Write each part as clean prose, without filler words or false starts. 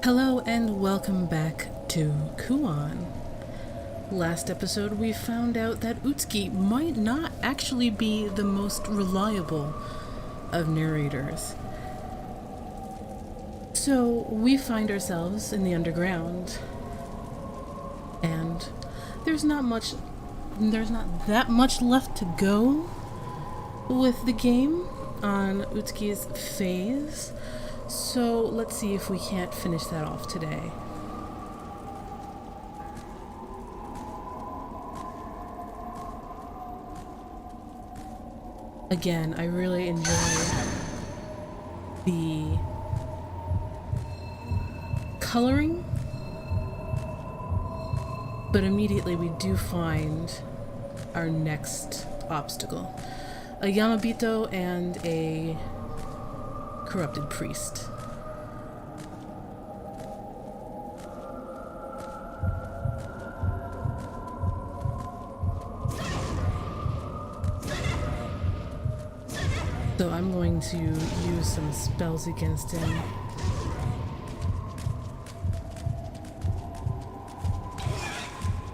Hello and welcome back to Kuon. Last episode we found out that Utsuki might not actually be the most reliable of narrators. So we find ourselves in the underground, and there's not that much left to go with the game on Utsuki's phase. So let's see if we can't finish that off today. Again, I really enjoy the coloring, but immediately we do find our next obstacle. A Yamabito and a corrupted priest. So I'm going to use some spells against him.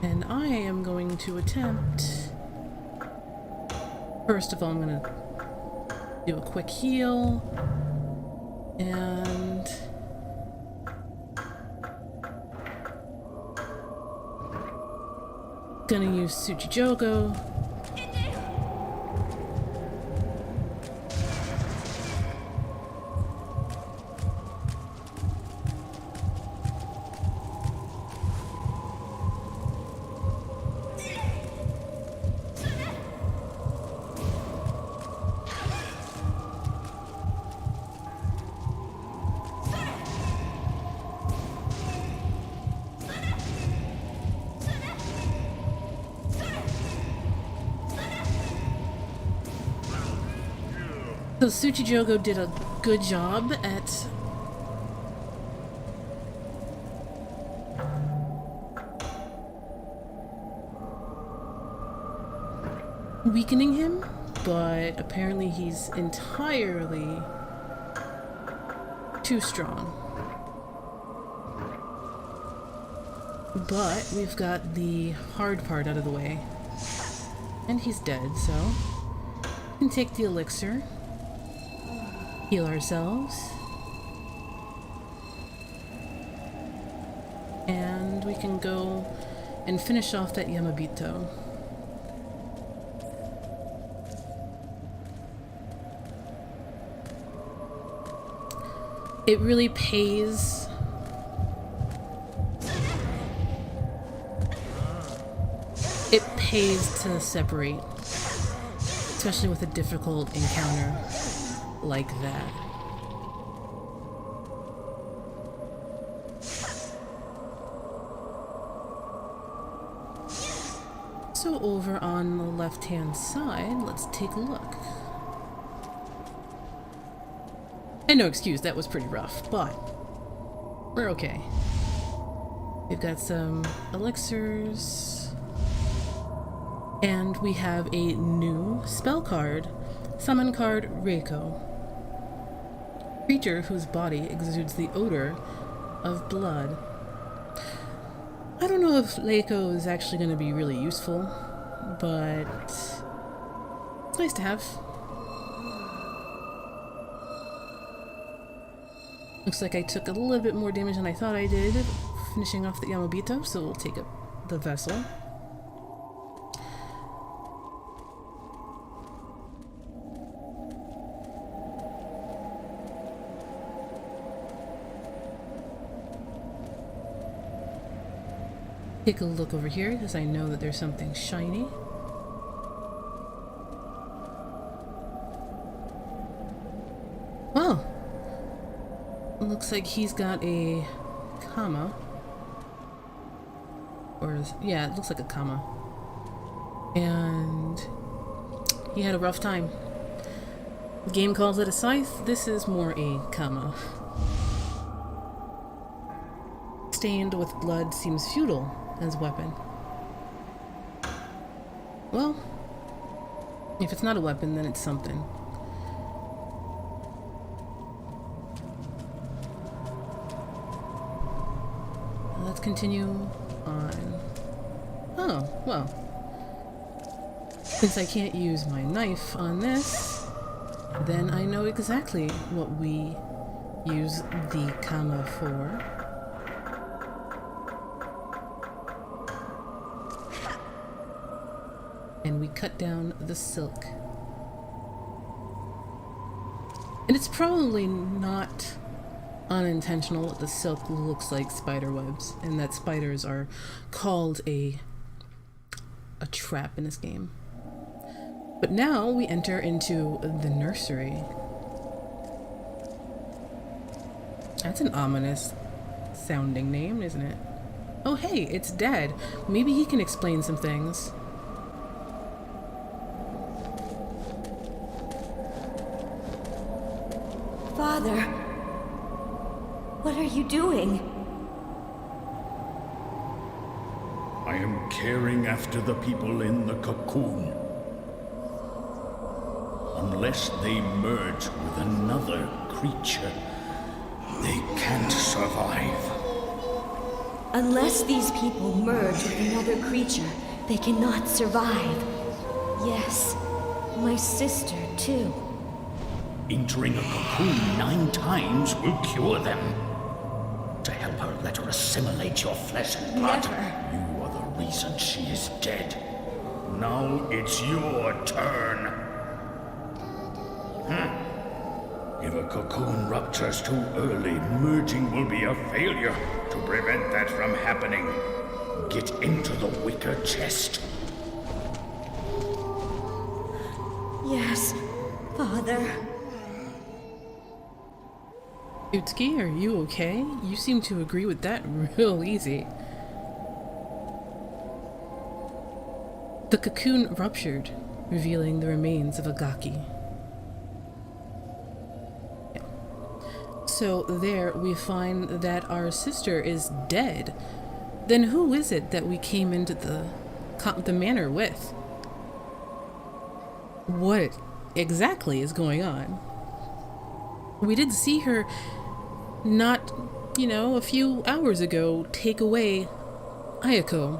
And I am going to attempt... First of all, I'm going to do a quick heal. And... gonna use Tsuchijogo. So Tsuchijogo did a good job at weakening him, but apparently he's entirely too strong. But we've got the hard part out of the way. And he's dead, so we can take the elixir. Heal ourselves. And we can go and finish off that Yamabito. It really pays to separate, especially with a difficult encounter like that. So over on the left-hand side, let's take a look. And no excuse, that was pretty rough, but we're okay. We've got some elixirs, and we have a new spell card. Summon card Reiko. Creature whose body exudes the odor of blood. I don't know if Reiko is actually going to be really useful, but it's nice to have. Looks like I took a little bit more damage than I thought I did, finishing off the Yamabito, so we'll take up the vessel. Take a look over here, because I know that there's something shiny. Oh! Looks like he's got a comma. Yeah, it looks like a comma. And he had a rough time. The game calls it a scythe. This is more a comma. Stained with blood seems futile as weapon. Well, if it's not a weapon, then it's something. let's continue on. Oh, well. Since I can't use my knife on this, then I know exactly what we use the comma for. And we cut down the silk. And it's probably not unintentional that the silk looks like spider webs, and that spiders are called a trap in this game. But now we enter into the nursery. That's an ominous sounding name, isn't it? Oh hey, it's Dad. Maybe he can explain some things. Father, what are you doing? I am caring after the people in the cocoon. Unless they merge with another creature, they can't survive. Unless these people merge with another creature, they cannot survive. Yes, my sister too. Entering a cocoon 9 times will cure them. To help her, let her assimilate your flesh and blood. Never. You are the reason she is dead. Now it's your turn. If a cocoon ruptures too early, merging will be a failure. To prevent that from happening, get into the wicker chest. Yes, Father. Utsuki, are you okay? You seem to agree with that real easy. The cocoon ruptured, revealing the remains of a gaki. Yeah. So there we find that our sister is dead. Then who is it that we came into the manor with? What exactly is going on? We did see her not, a few hours ago take away Ayako.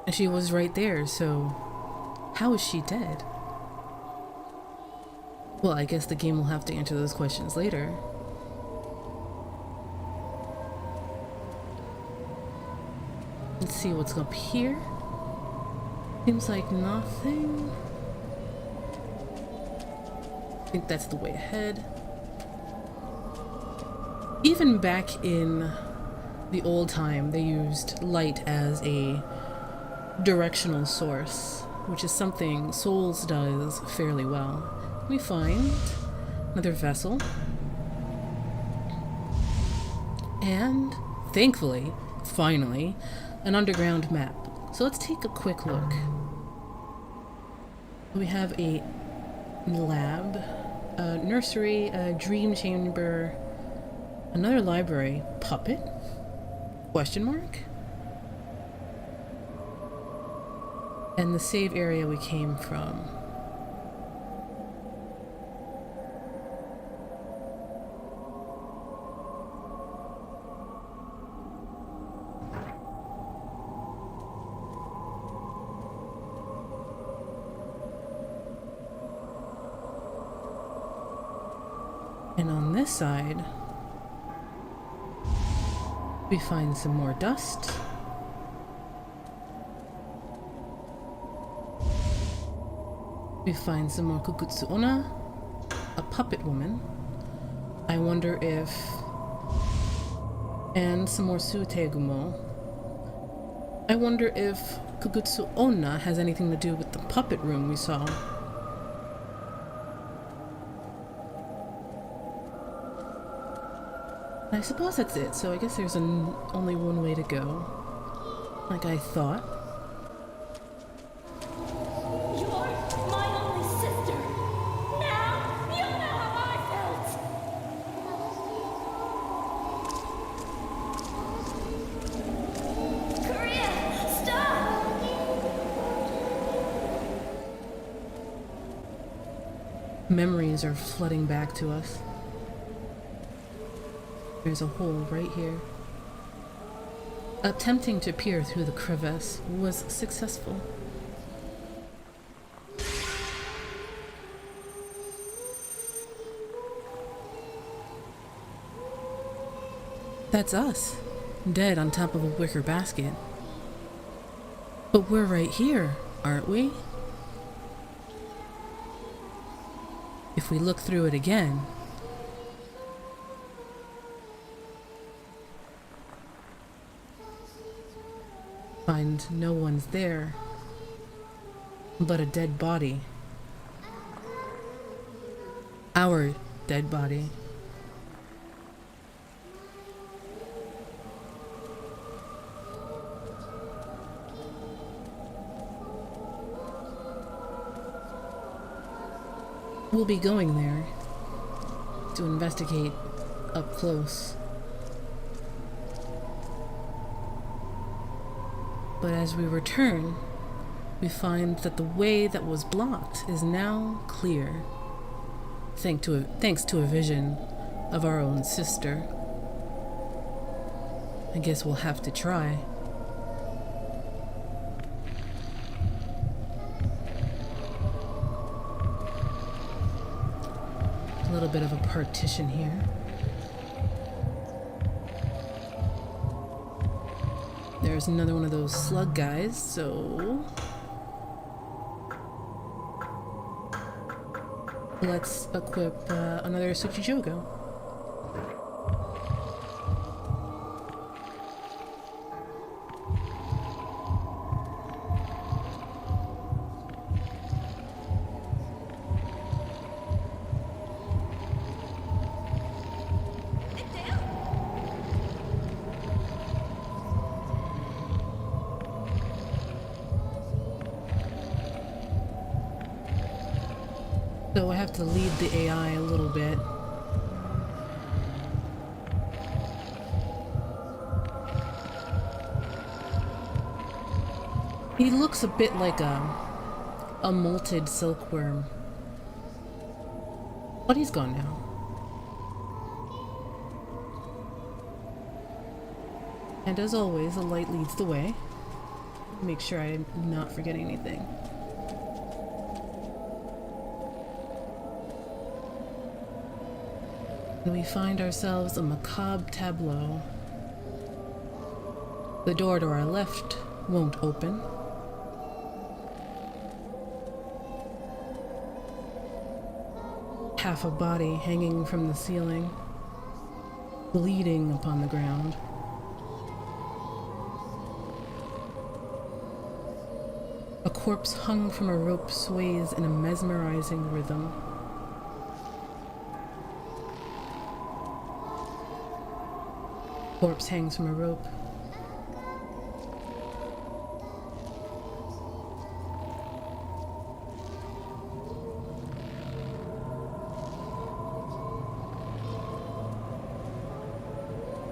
And she was right there, so how is she dead? Well, I guess the game will have to answer those questions later. Let's see what's up here. Seems like nothing. I think that's the way ahead. Even back in the old time, they used light as a directional source, which is something Souls does fairly well. We find another vessel. And, thankfully, finally, an underground map. So let's take a quick look. We have a lab, a nursery, a dream chamber, another library, puppet, question mark, and the save area we came from. And on this side, we find some more dust. We find some more Kukutsu Onna, a puppet woman. I wonder if... And some more Sutegumo. I wonder if Kukutsu Onna has anything to do with the puppet room we saw. I suppose that's it, so I guess there's only one way to go. Like I thought. You're my only sister. Now, you know how I felt. Korea, stop! Memories are flooding back to us. There's a hole right here. Attempting to peer through the crevice was successful. That's us, dead on top of a wicker basket. But we're right here, aren't we? If we look through it again, find no one's there, but a dead body. Our dead body. We'll be going there to investigate up close. But as we return, we find that the way that was blocked is now clear, thanks to a vision of our own sister. I guess we'll have to try. A little bit of a partition here. There's another one of those slug guys, so let's equip another Tsuchijogo. So I have to lead the AI a little bit. He looks a bit like a molted silkworm. But he's gone now. And as always, the light leads the way. Make sure I'm not forgetting anything. We find ourselves a macabre tableau. The door to our left won't open. Half a body hanging from the ceiling, bleeding upon the ground. A corpse hung from a rope sways in a mesmerizing rhythm. Corpse hangs from a rope.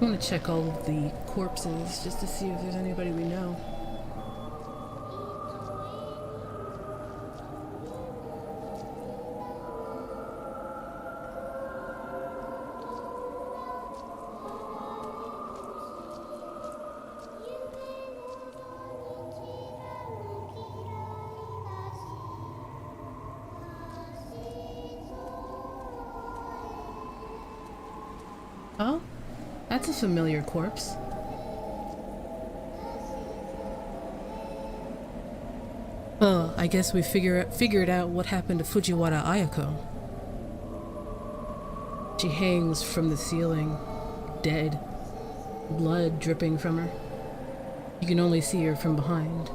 I want to check all of the corpses just to see if there's anybody we know. Oh, that's a familiar corpse. Oh, I guess we figured out what happened to Fujiwara Ayako. She hangs from the ceiling, dead, blood dripping from her. You can only see her from behind.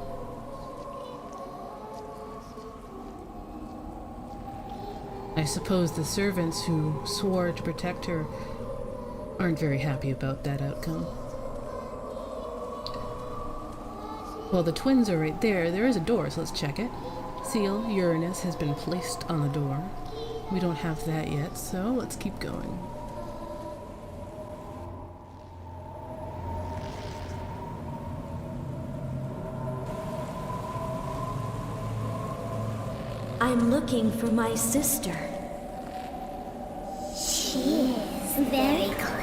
I suppose the servants who swore to protect her aren't very happy about that outcome. Well, the twins are right there. There is a door, so let's check it. Seal Uranus has been placed on the door. We don't have that yet, so let's keep going. I'm looking for my sister. She is very close.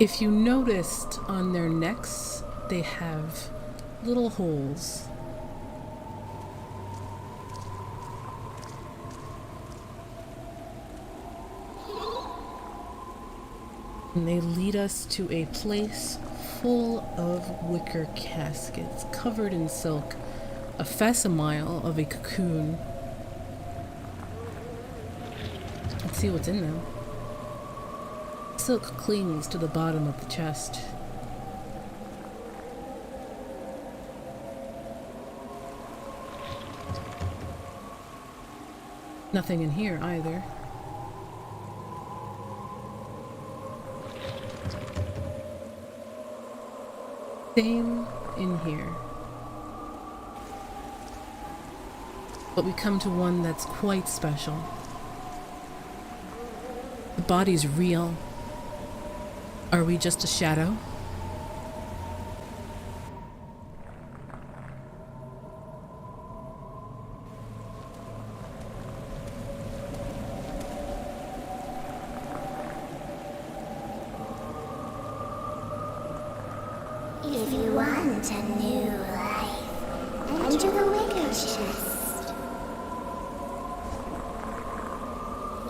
If you noticed on their necks, they have little holes. And they lead us to a place full of wicker caskets covered in silk, a facsimile of a cocoon. Let's see what's in them. Silk clings to the bottom of the chest. Nothing in here either. Same in here. But we come to one that's quite special. The body's real. Are we just a shadow? If you want a new life, enter the wicker chest.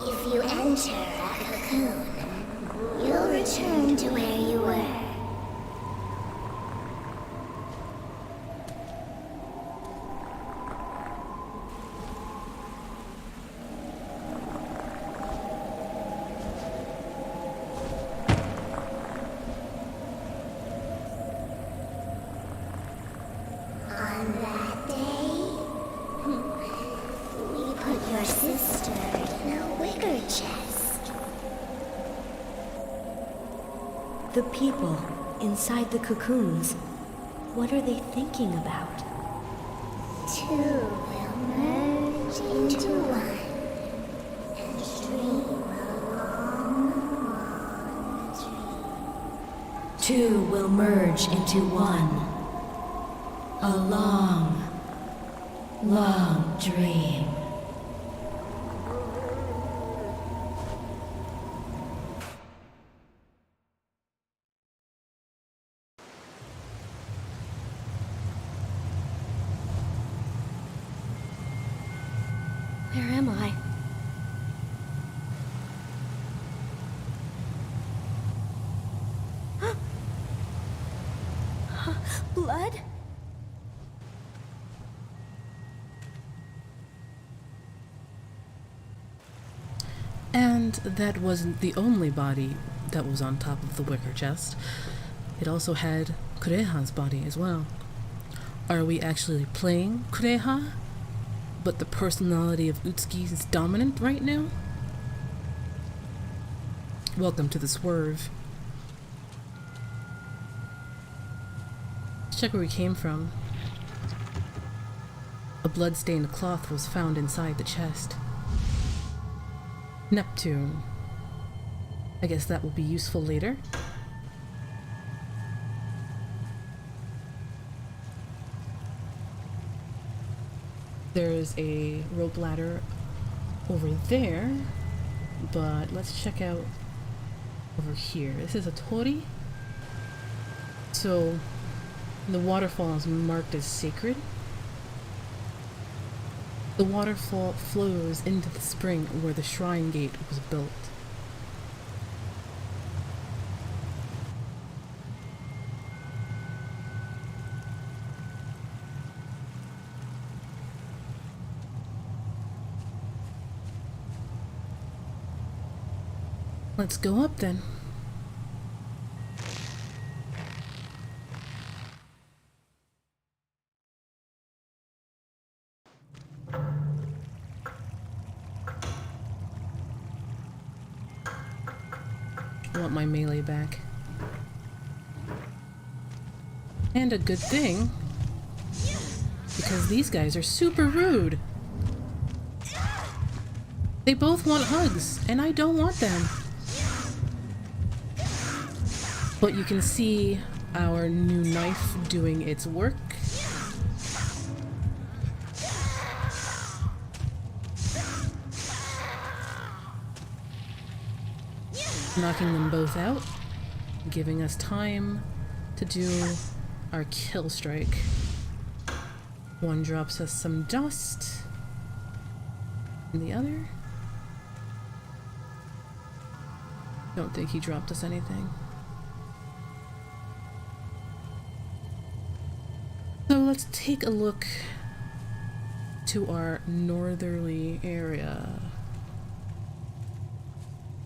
If you enter a cocoon, you'll return to where you were. On that day, we put your sister in a wicker chest. The people inside the cocoons, what are they thinking about? Two will merge into one, and dream a long, long dream. Two will merge into one. A long, long dream. Where am I? Blood? And that wasn't the only body that was on top of the wicker chest. It also had Kureha's body as well. Are we actually playing Kureha, but the personality of Utsuki is dominant right now? Welcome to the swerve. Let's check where we came from. A blood-stained cloth was found inside the chest. Neptune. I guess that will be useful later. There's a rope ladder over there, but let's check out over here. This is a tori. So the waterfall is marked as sacred. The waterfall flows into the spring where the shrine gate was built. Let's go up then. I want my melee back. And a good thing, because these guys are super rude. They both want hugs, and I don't want them. But you can see our new knife doing its work. Knocking them both out. giving us time to do our kill strike. One drops us some dust, and the other? Don't think he dropped us anything. So let's take a look to our northerly area.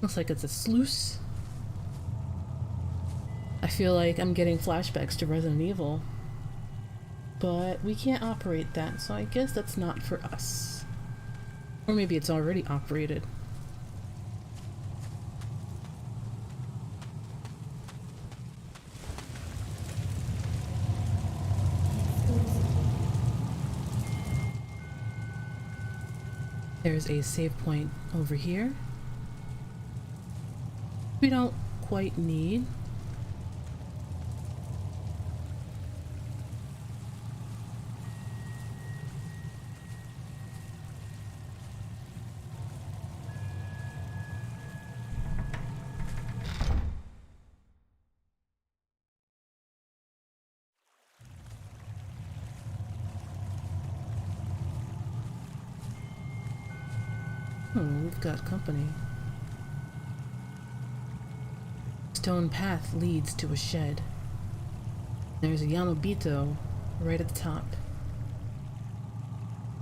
Looks like it's a sluice. I feel like I'm getting flashbacks to Resident Evil. But we can't operate that, so I guess that's not for us. Or maybe it's already operated. There's a save point over here. We don't quite need. Oh, we've got company. Stone path leads to a shed. There's a Yamabito right at the top.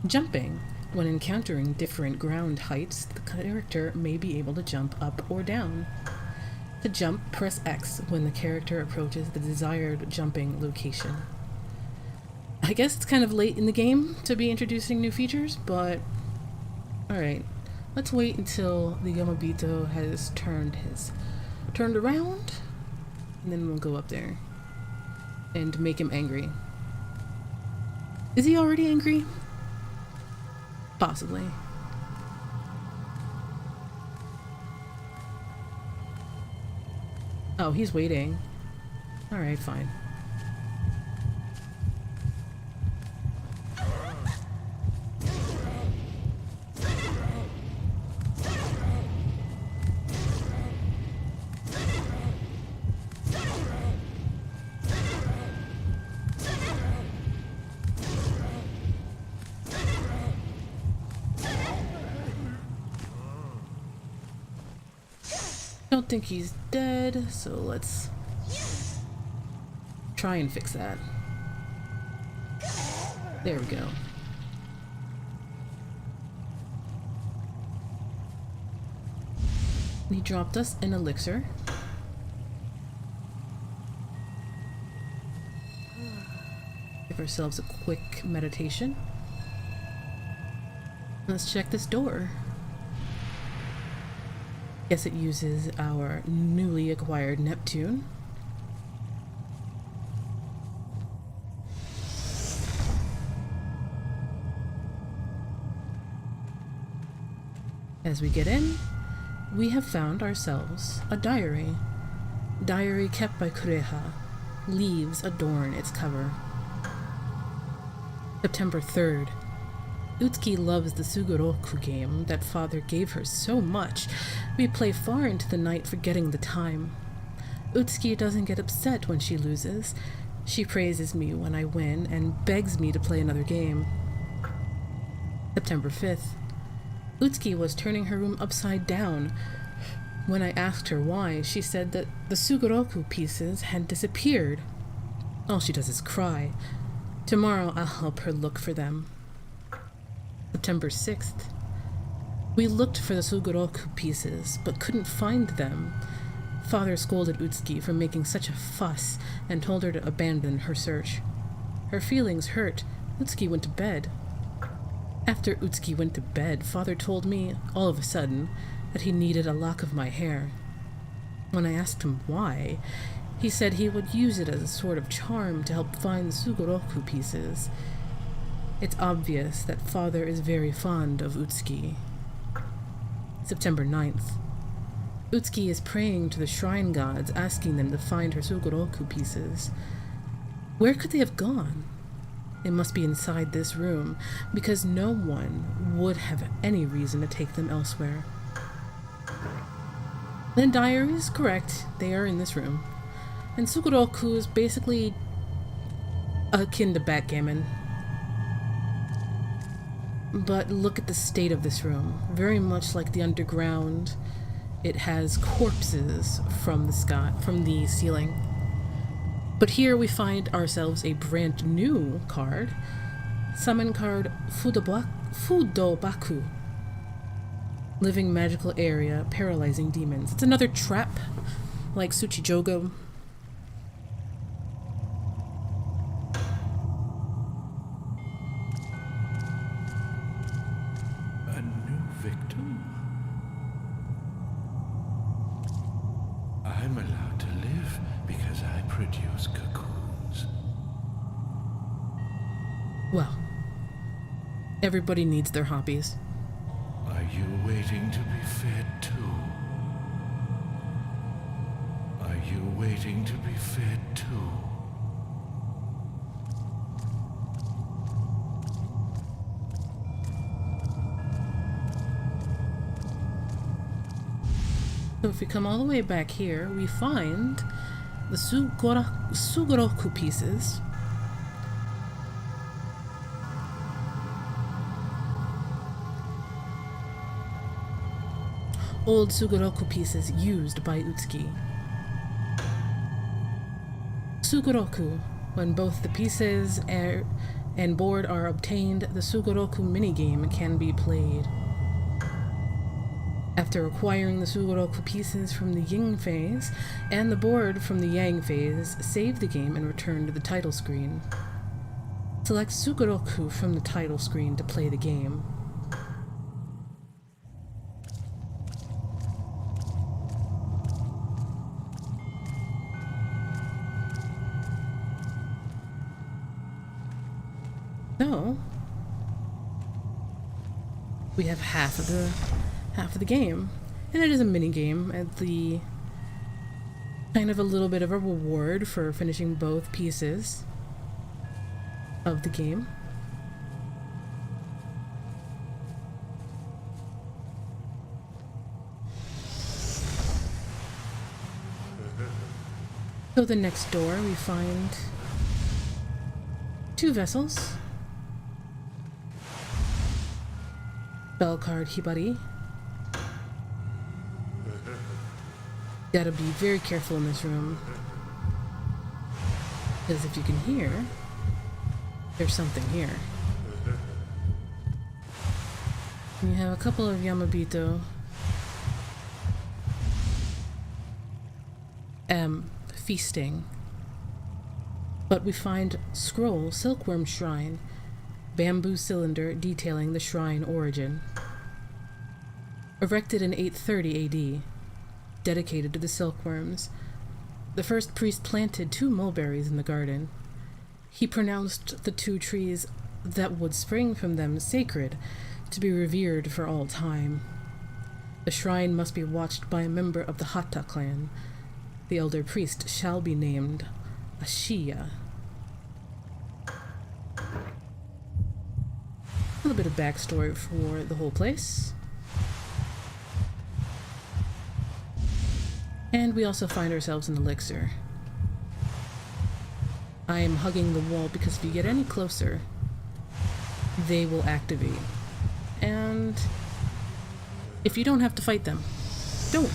Jumping. When encountering different ground heights, the character may be able to jump up or down. To jump, press X when the character approaches the desired jumping location. I guess it's kind of late in the game to be introducing new features, but alright. Let's wait until the Yamabito has turned around, and then we'll go up there and make him angry. Is he already angry? Possibly. Oh, he's waiting. Alright, fine. Don't think he's dead, so let's try and fix that. There we go. He dropped us an elixir. Give ourselves a quick meditation. Let's check this door. Guess it uses our newly acquired Neptune. As we get in, we have found ourselves a diary. Diary kept by Kureha. Leaves adorn its cover. September 3rd. Utsuki loves the Sugoroku game that father gave her so much. We play far into the night forgetting the time. Utsuki doesn't get upset when she loses. She praises me when I win and begs me to play another game. September 5th. Utsuki was turning her room upside down. When I asked her why, she said that the Sugoroku pieces had disappeared. All she does is cry. Tomorrow I'll help her look for them. September 6th. We looked for the Sugoroku pieces, but couldn't find them. Father scolded Utsuki for making such a fuss and told her to abandon her search. Her feelings hurt. Utsuki went to bed. After Utsuki went to bed, Father told me, all of a sudden, that he needed a lock of my hair. When I asked him why, he said he would use it as a sort of charm to help find the Sugoroku pieces. It's obvious that Father is very fond of Utsuki. September 9th. Utsuki is praying to the shrine gods, asking them to find her Sugoroku pieces. Where could they have gone? It must be inside this room, because no one would have any reason to take them elsewhere. The diary is correct. They are in this room. And Suguroku is basically akin to backgammon. But look at the state of this room. Very much like the underground, it has corpses from the sky, from the ceiling. But here we find ourselves a brand new card. Summon card Fudobaku. Living magical area, paralyzing demons. It's another trap, like Tsuchijogo. A new victim? I'm allowed to live because I produce cocoons. Well, everybody needs their hobbies. Are you waiting to be fed too? Are you waiting to be fed too? So if we come all the way back here, we find the Sugoroku pieces. Old Sugoroku pieces used by Utsuki. Sugoroku. When both the pieces and board are obtained, the Sugoroku minigame can be played. After acquiring the Sugoroku pieces from the Yin phase and the board from the Yang phase, save the game and return to the title screen. Select Sugoroku from the title screen to play the game. So, we have half of the game, and it is a mini game at the kind of a little bit of a reward for finishing both pieces of the game. So the next door we find 2 vessels. Spell card Hibari. Gotta be very careful in this room, because if you can hear, there's something here. And you have a couple of Yamabito feasting. But we find scroll, silkworm shrine, bamboo cylinder detailing the shrine origin. Erected in 830 AD, dedicated to the silkworms, the first priest planted 2 mulberries in the garden. He pronounced the 2 trees that would spring from them sacred, to be revered for all time. The shrine must be watched by a member of the Hata clan. The elder priest shall be named Ashiya. A little bit of backstory for the whole place. And we also find ourselves in Elixir. I am hugging the wall because if you get any closer, they will activate. And if you don't have to fight them, don't.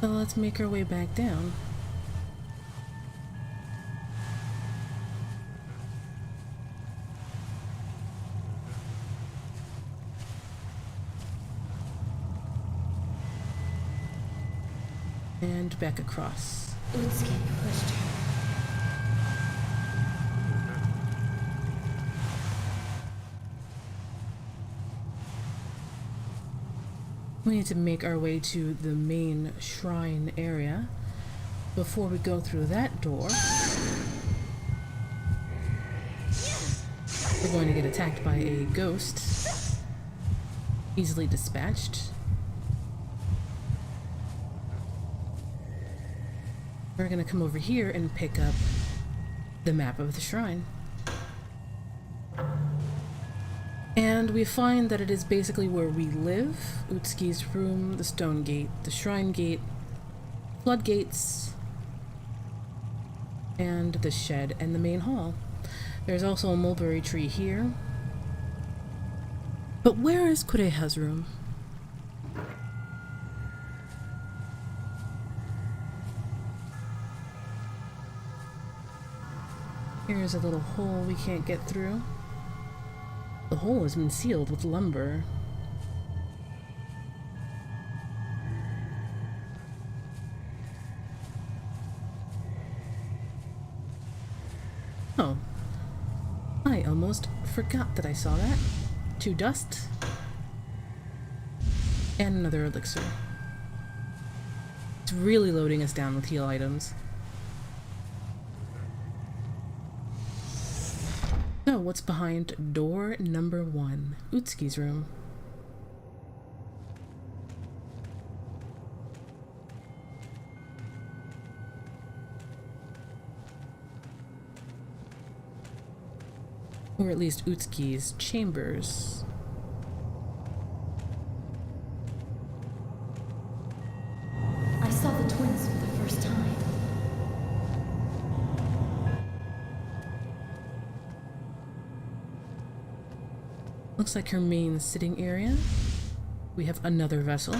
So let's make our way back down. And back across. Utsuki pushed her. We need to make our way to the main shrine area. Before we go through that door, we're going to get attacked by a ghost. Easily dispatched. We're gonna come over here and pick up the map of the shrine. And we find that it is basically where we live. Utsuki's room, the stone gate, the shrine gate, floodgates, and the shed and the main hall. There's also a mulberry tree here. But where is Kureha's room? Here's a little hole we can't get through. The hole has been sealed with lumber. Oh. I almost forgot that I saw that. 2 dust. And another elixir. It's really loading us down with heal items. So, what's behind door number 1? Utsuki's room. Or at least Utsuki's chambers. I saw the twins for the first time. Looks like her main sitting area. We have another vessel.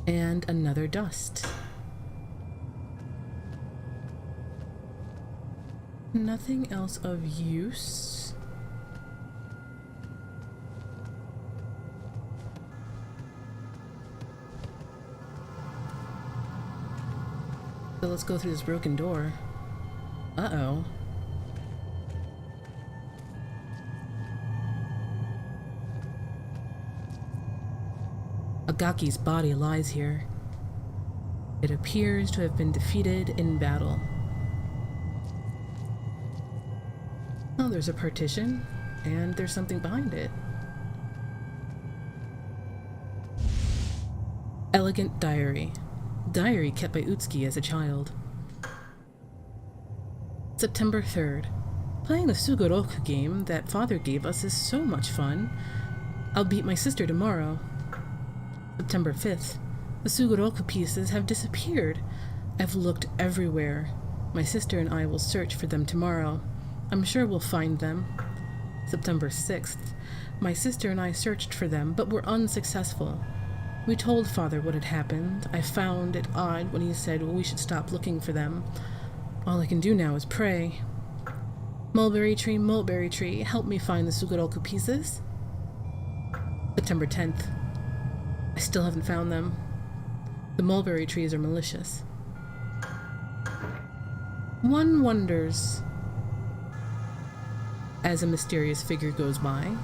And another dust. Nothing else of use. So let's go through this broken door. Uh-oh. Agaki's body lies here. It appears to have been defeated in battle. Oh, there's a partition, and there's something behind it. Elegant diary. Diary kept by Utsuki as a child. September 3rd. Playing the Sugoroku game that father gave us is so much fun. I'll beat my sister tomorrow. September 5th. The Sugoroku pieces have disappeared. I've looked everywhere. My sister and I will search for them tomorrow. I'm sure we'll find them. September 6th. My sister and I searched for them, but were unsuccessful. We told father what had happened. I found it odd when he said we should stop looking for them. All I can do now is pray. Mulberry tree, help me find the Sugoroku pieces. September 10th. I still haven't found them. The mulberry trees are malicious. One wonders, as a mysterious figure goes by,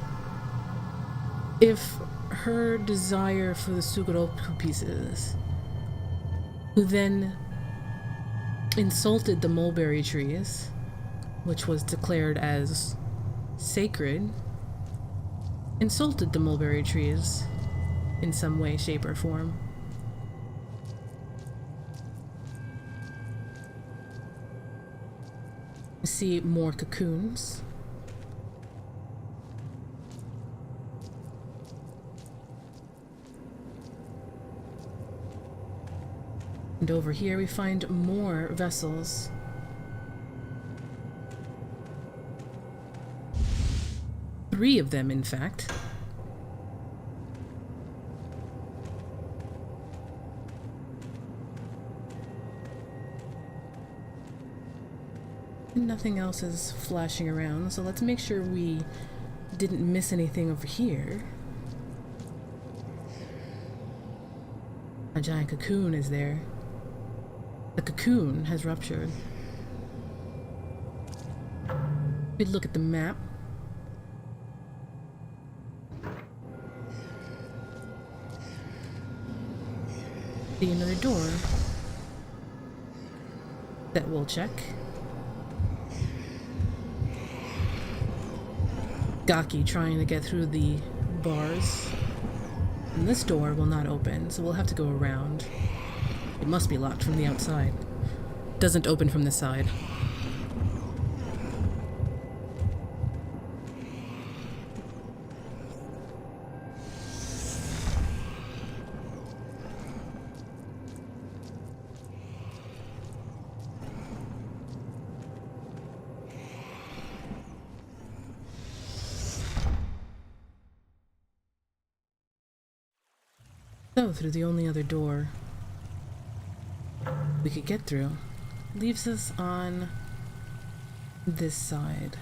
if her desire for the Sugoroku pieces, who then insulted the mulberry trees, which was declared as sacred, insulted the mulberry trees in some way, shape, or form. We see more cocoons. And over here we find more vessels. Three of them, in fact. Nothing else is flashing around, so let's make sure we didn't miss anything over here. A giant cocoon is there. The cocoon has ruptured. We look at the map. See another door that we'll check. Gaki trying to get through the bars. And this door will not open, so we'll have to go around. It must be locked from the outside. Doesn't open from the side. So, through the only other door we could get through leaves us on this side.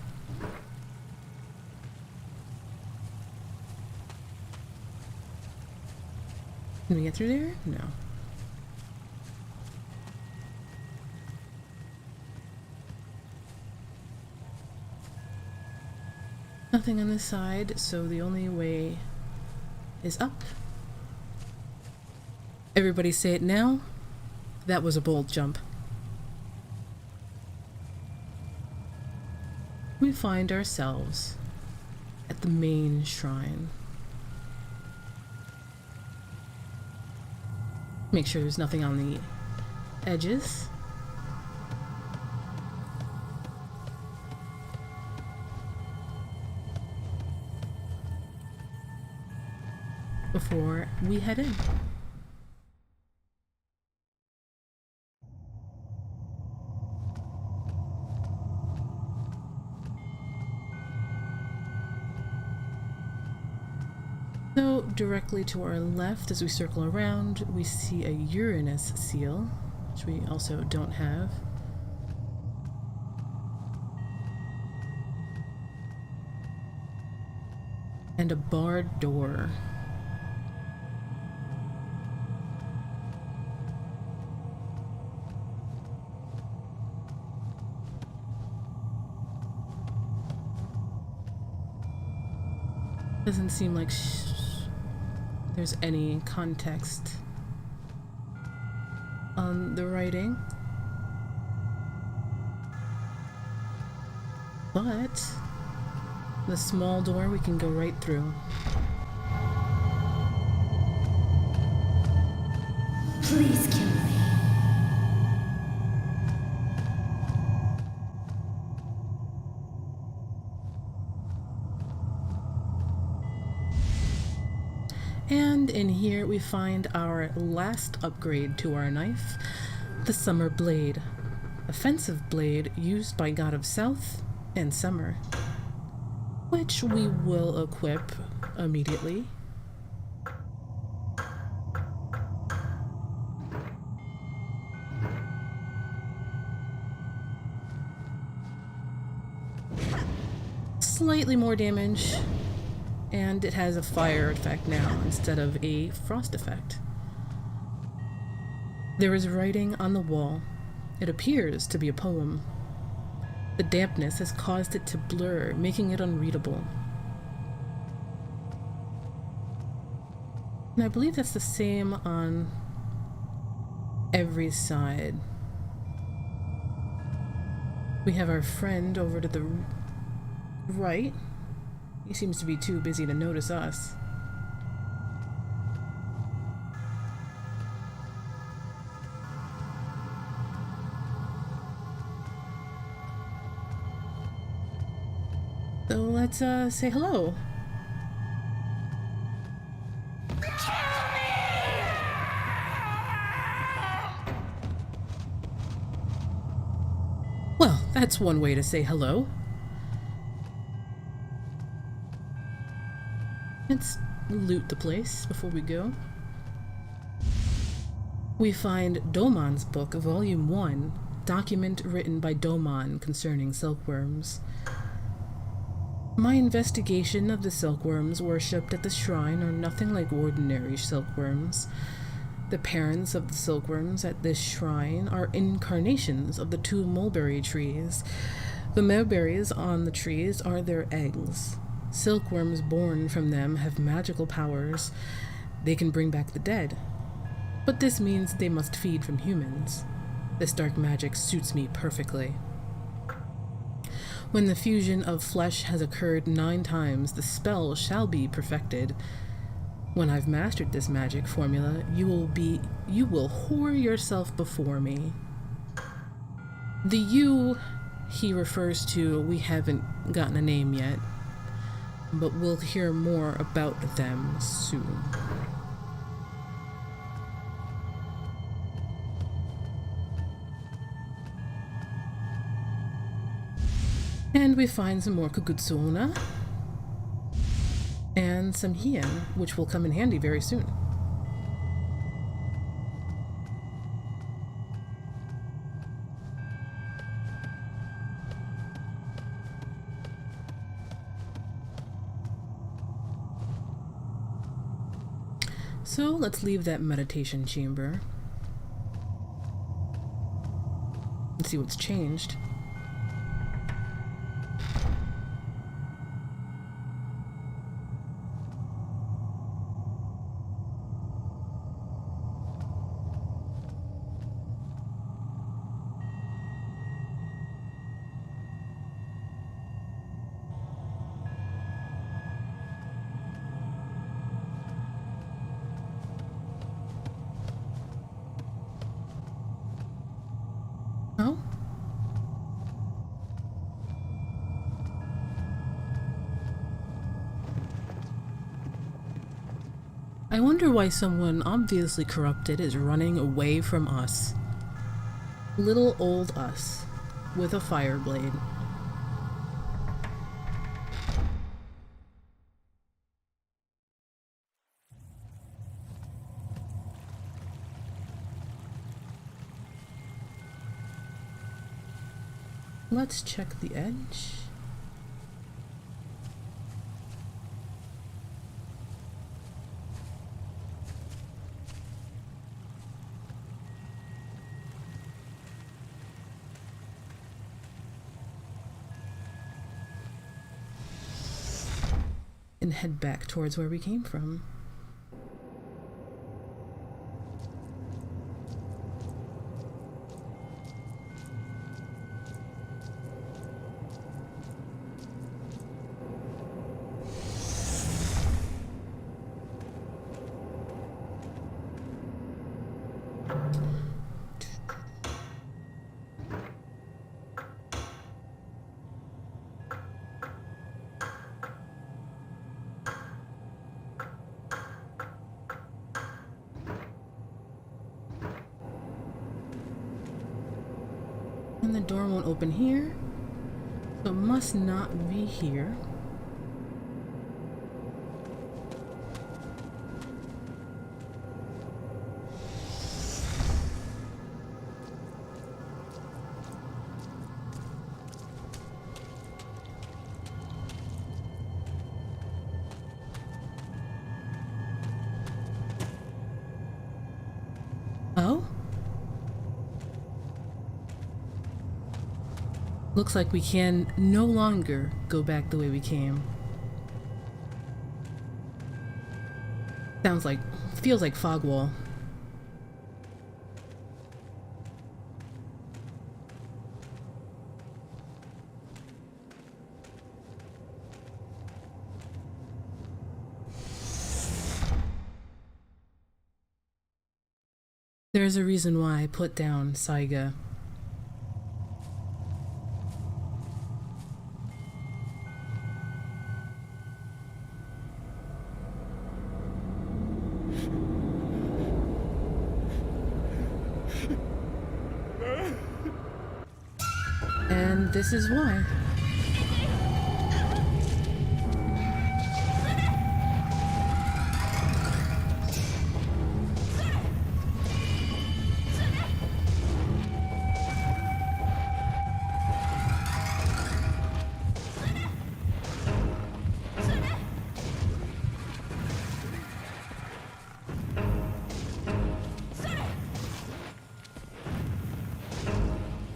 Can we get through there? No. Nothing on this side, so the only way is up. Everybody say it now. That was a bold jump. We find ourselves at the main shrine. Make sure there's nothing on the edges. Before we head in. So, directly to our left, as we circle around, we see a Uranus seal, which we also don't have. And a barred door. Doesn't seem like there's any context on the writing, but the small door we can go right through. Please kill me. And in here we find our last upgrade to our knife, the Summer Blade. Offensive blade used by God of South and Summer, which we will equip immediately. Slightly more damage. And it has a fire effect now instead of a frost effect. There is writing on the wall. It appears to be a poem. The dampness has caused it to blur, making it unreadable. And I believe that's the same on every side. We have our friend over to the right. He seems to be too busy to notice us. So let's say hello. Well, that's one way to say hello. Let's loot the place before we go. We find Domon's book, Volume 1, document written by Domon concerning silkworms. My investigation of the silkworms worshipped at the shrine are nothing like ordinary silkworms. The parents of the silkworms at this shrine are incarnations of the two mulberry trees. The mulberries on the trees are their eggs. Silkworms born from them have magical powers. They can bring back the dead. But this means they must feed from humans. This dark magic suits me perfectly. When the fusion of flesh has occurred 9 times, the spell shall be perfected. When I've mastered this magic formula, you you will whore yourself before me. The you he refers to, we haven't gotten a name yet, but we'll hear more about them soon. And we find some more Kugutsuona and some Hien, which will come in handy very soon. So let's leave that meditation chamber and see what's changed. Oh? I wonder why someone obviously corrupted is running away from us. Little old us with a fire blade. Let's check the edge. And head back towards where we came from. And the door won't open here, so it must not be here. Oh? Looks like we can no longer go back the way we came. Feels like fog wall. There's a reason why I put down Saiga. And this is why.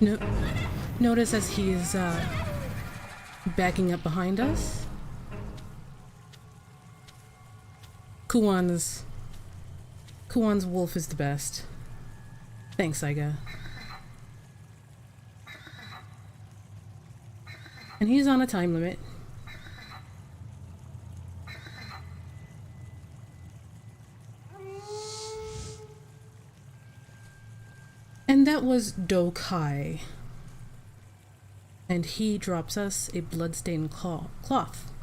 No. Notice as he's backing up behind us. Kuon's wolf is the best. Thanks, Saiga. And he's on a time limit. that was Do Kai. And he drops us a bloodstained cloth.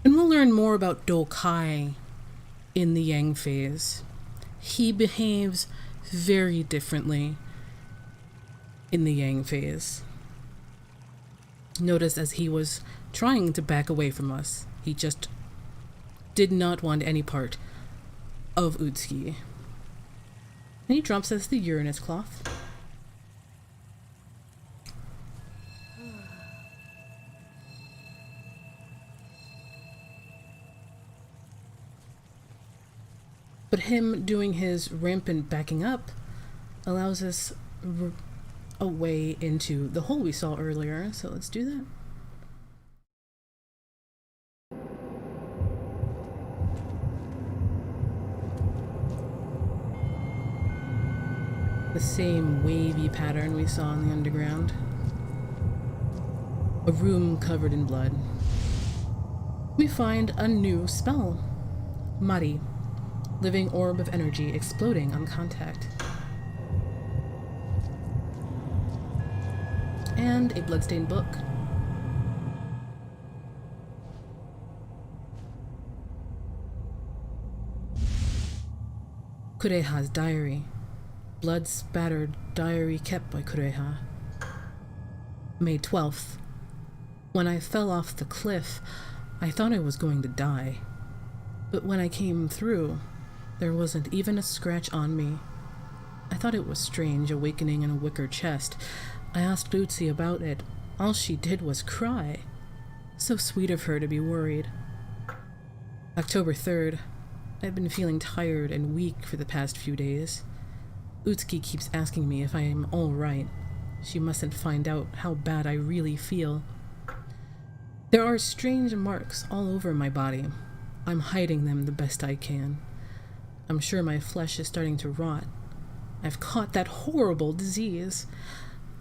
And we'll learn more about Do Kai in the Yang phase. He behaves very differently in the Yang phase. Notice as he was trying to back away from us, he just did not want any part of Utsuki. And he drops us the Uranus cloth. But him doing his rampant backing up allows us a way into the hole we saw earlier, so let's do that. The same wavy pattern we saw in the underground. A room covered in blood. We find a new spell. Mari. Living orb of energy exploding on contact. And a bloodstained book. Kureha's diary. Blood-spattered diary kept by Kureha. May 12th. When I fell off the cliff, I thought I was going to die. But when I came through, there wasn't even a scratch on me. I thought it was strange awakening in a wicker chest. I asked Utsi about it. All she did was cry. So sweet of her to be worried. October 3rd. I've been feeling tired and weak for the past few days. Utsuki keeps asking me if I am all right. She mustn't find out how bad I really feel. There are strange marks all over my body. I'm hiding them the best I can. I'm sure my flesh is starting to rot. I've caught that horrible disease.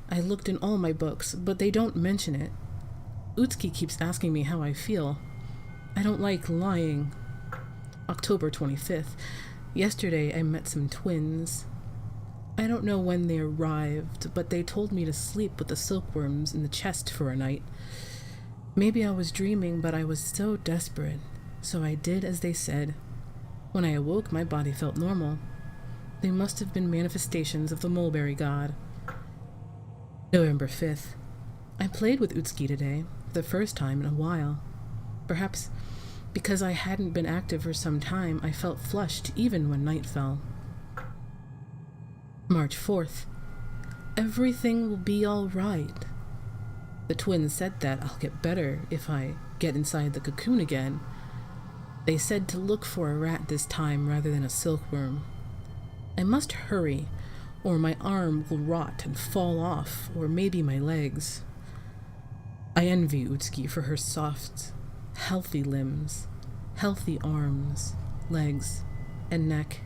I looked in all my books, but they don't mention it. Utsuki keeps asking me how I feel. I don't like lying. October 25th. Yesterday I met some twins. I don't know when they arrived, but they told me to sleep with the silkworms in the chest for a night. Maybe I was dreaming, but I was so desperate, so I did as they said. When I awoke, my body felt normal. They must have been manifestations of the mulberry god. November 5th. I played with Utsuki today, for the first time in a while. Perhaps because I hadn't been active for some time, I felt flushed even when night fell. March 4th. Everything will be all right. The twins said that I'll get better if I get inside the cocoon again. They said to look for a rat this time rather than a silkworm. I must hurry, or my arm will rot and fall off, or maybe my legs. I envy Utsuki for her soft, healthy limbs, healthy arms, legs, and neck.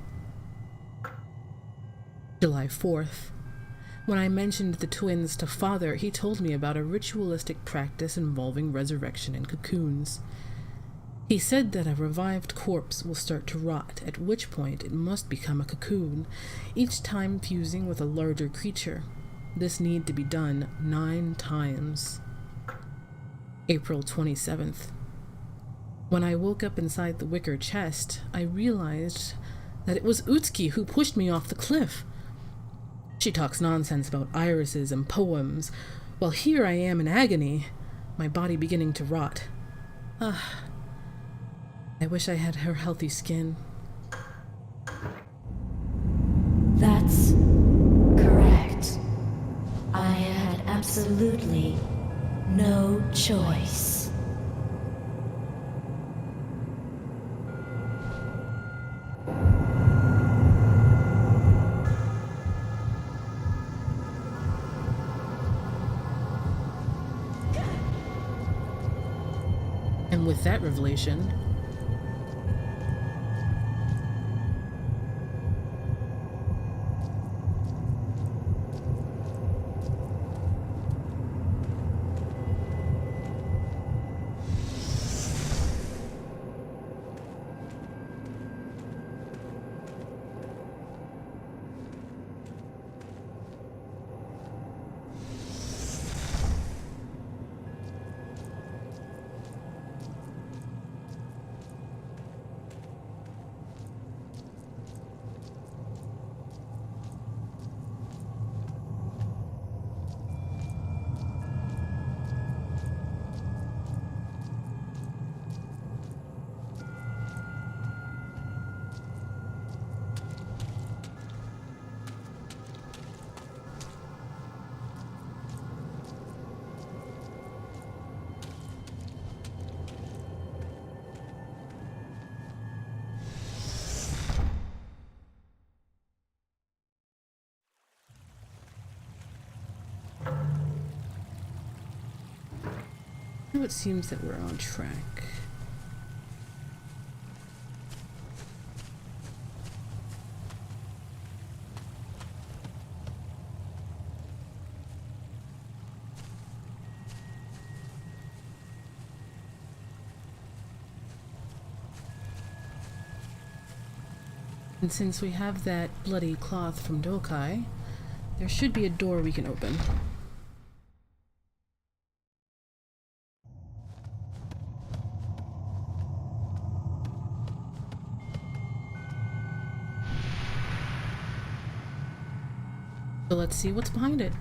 July 4th. When I mentioned the twins to Father, he told me about a ritualistic practice involving resurrection in cocoons. He said that a revived corpse will start to rot, at which point it must become a cocoon, each time fusing with a larger creature. This need to be done 9 times. April 27th. When I woke up inside the wicker chest, I realized that it was Utsuki who pushed me off the cliff. She talks nonsense about irises and poems, while here I am in agony, my body beginning to rot. I wish I had her healthy skin. That's correct. I had absolutely no choice. And with that revelation, Now it seems that we're on track. And since we have that bloody cloth from Dokai, there should be a door we can open. So let's see what's behind it.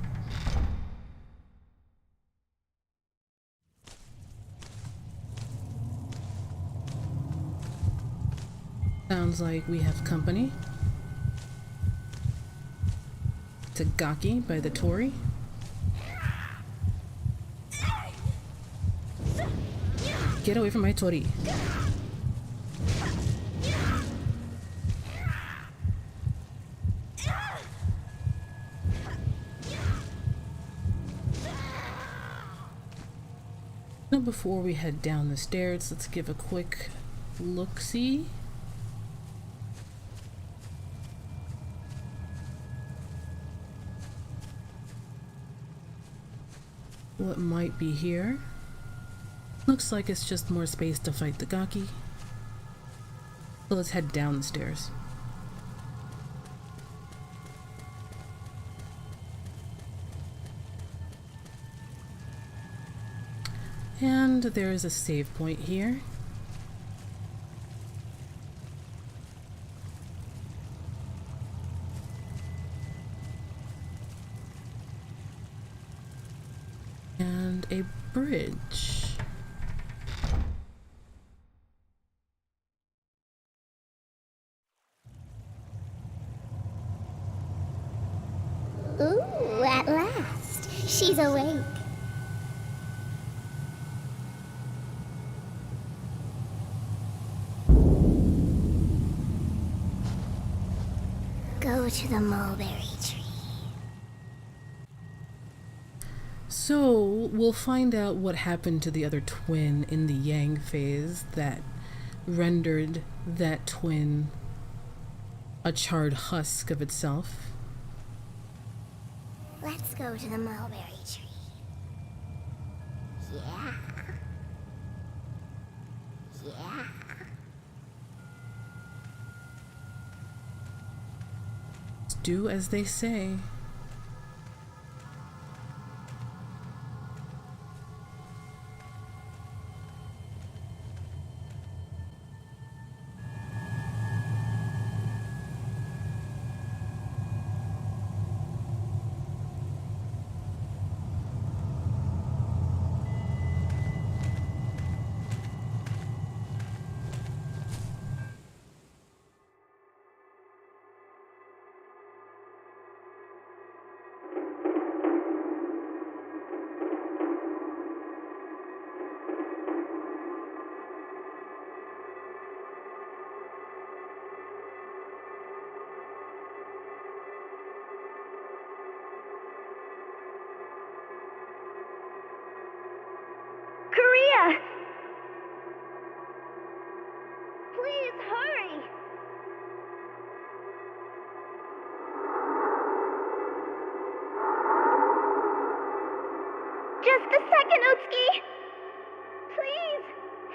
Sounds like we have company. Tagaki by the Tori. Get away from my Tori. Now before we head down the stairs, let's give a quick look-see. What might be here? Looks like it's just more space to fight the Gaki. So let's head down the stairs. And there is a save point here. And a bridge. Ooh, at last. She's awake. Go to the mulberry tree. So we'll find out what happened to the other twin in the Yang phase that rendered that twin a charred husk of itself. Let's go to the mulberry tree. Yeah. Yeah. Do as they say. Korea! Please hurry! Just a second, Utsuki! Please,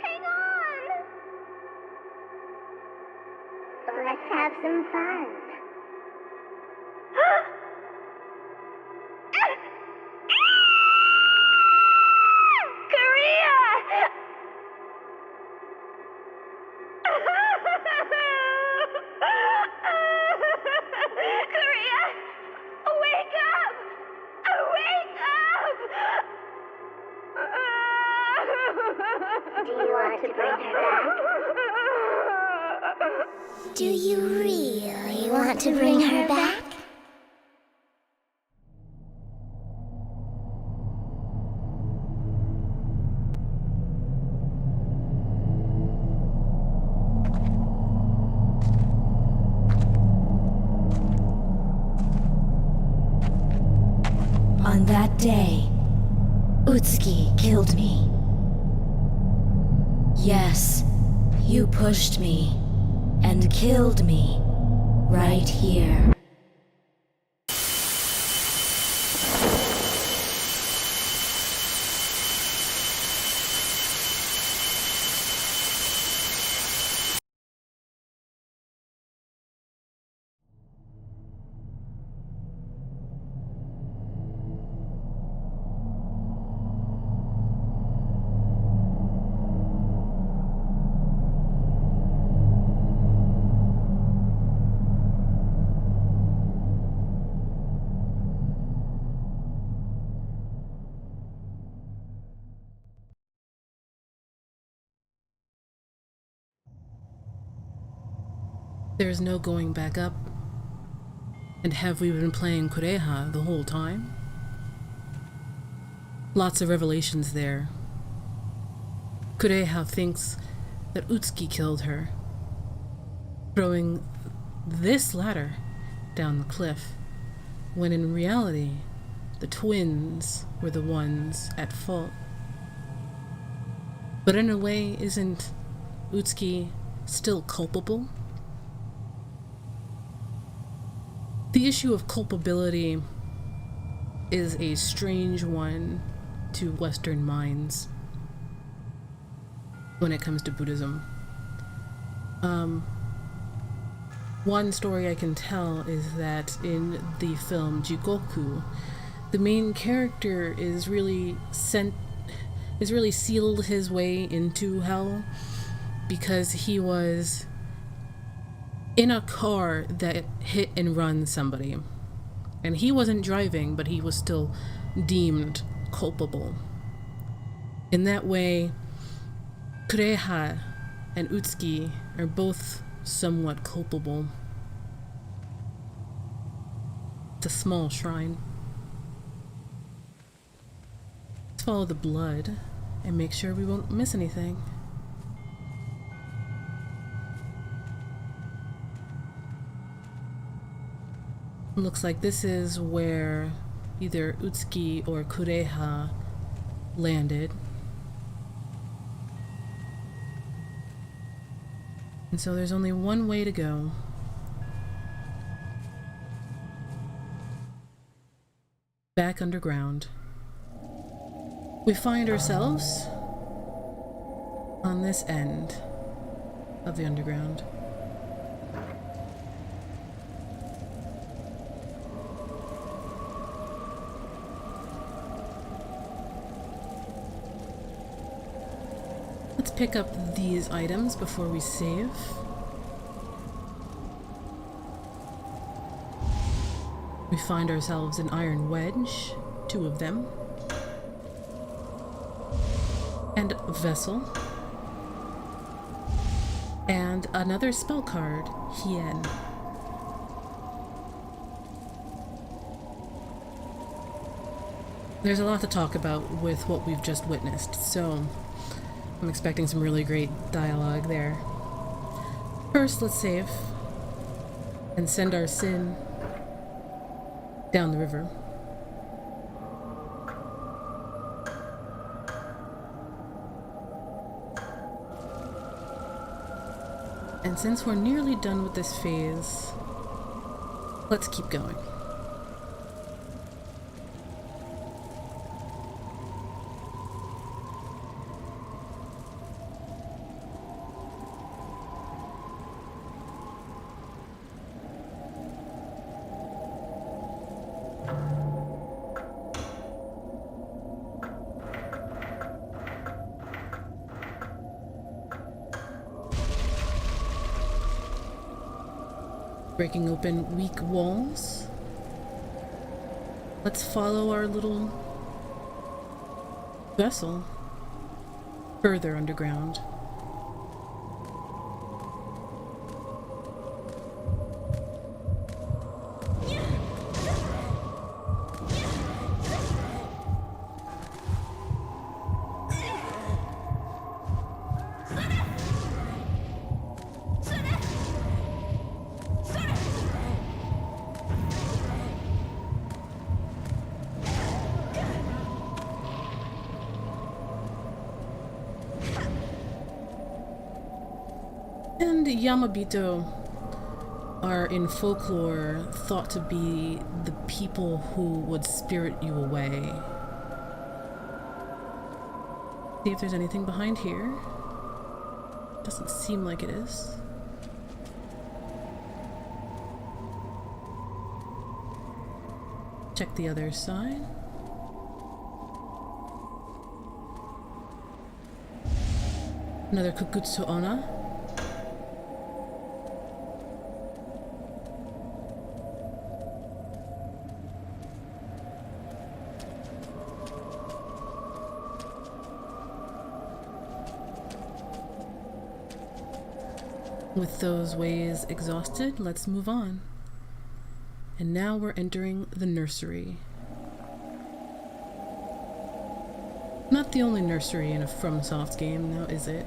hang on! Let's have some fun. Do you really want to bring her back? On that day, Utsuki killed me. Yes, you pushed me and killed me right here. There's no going back up. And have we been playing Kureha the whole time? Lots of revelations there. Kureha thinks that Utsuki killed her, throwing this ladder down the cliff, when in reality, the twins were the ones at fault. But in a way, isn't Utsuki still culpable? The issue of culpability is a strange one to Western minds when it comes to Buddhism. One story I can tell is that in the film Jigoku, the main character is really sealed his way into hell because he was in a car that hit and run somebody. And he wasn't driving, but he was still deemed culpable. In that way, Kureha and Utsuki are both somewhat culpable. It's a small shrine. Let's follow the blood and make sure we won't miss anything. Looks like this is where either Utsuki or Kureha landed. And so there's only one way to go. Back underground. We find ourselves on this end of the underground. Let's pick up these items before we save. We find ourselves an iron wedge, 2 of them, and a vessel, and another spell card, Hien. There's a lot to talk about with what we've just witnessed, so I'm expecting some really great dialogue there. First, let's save and send our sin down the river. And since we're nearly done with this phase, let's keep going. Breaking open weak walls. Let's follow our little vessel further underground. And Yamabito are in folklore thought to be the people who would spirit you away. See if there's anything behind here. Doesn't seem like it is. Check the other side. Another Kukutsu Onna. With those ways exhausted, let's move on. And now we're entering the nursery. Not the only nursery in a FromSoft game, now is it?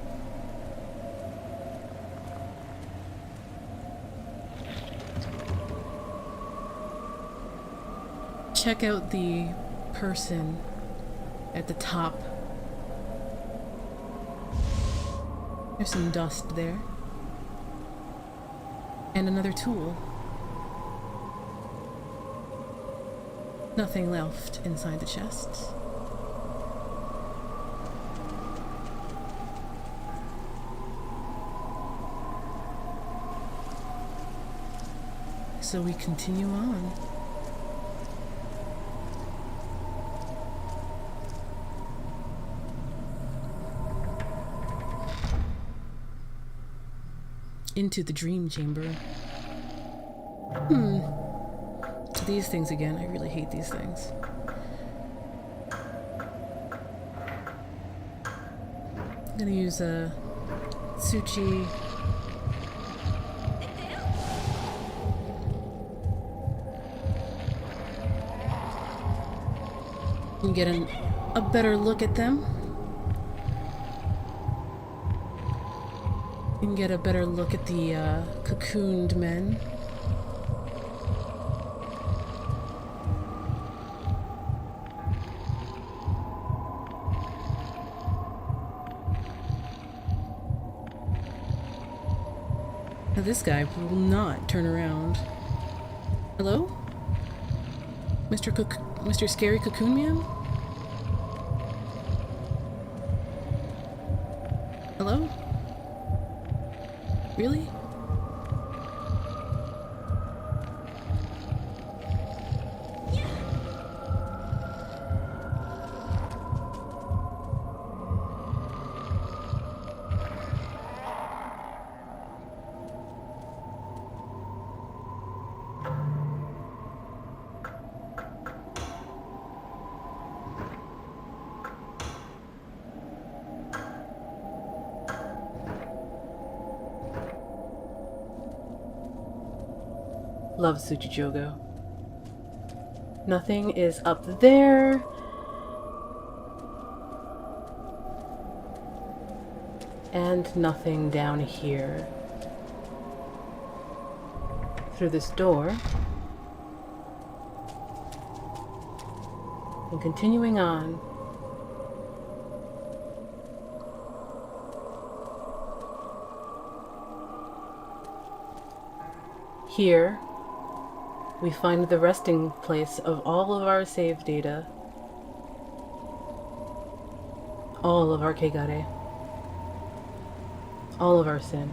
Check out the person at the top. There's some dust there. And another tool. Nothing left inside the chests. So we continue on. Into the dream chamber. So these things again, I really hate these things. I'm gonna use a Tsuchi. And get a better look at them. You can get a better look at the cocooned men. Now this guy will not turn around. Hello? Mr. Scary Cocoon Man? Hello? Really? Love Tsuchijogo. Nothing is up there. And nothing down here. Through this door. And continuing on. Here, we find the resting place of all of our save data. All of our Kegare. All of our sin.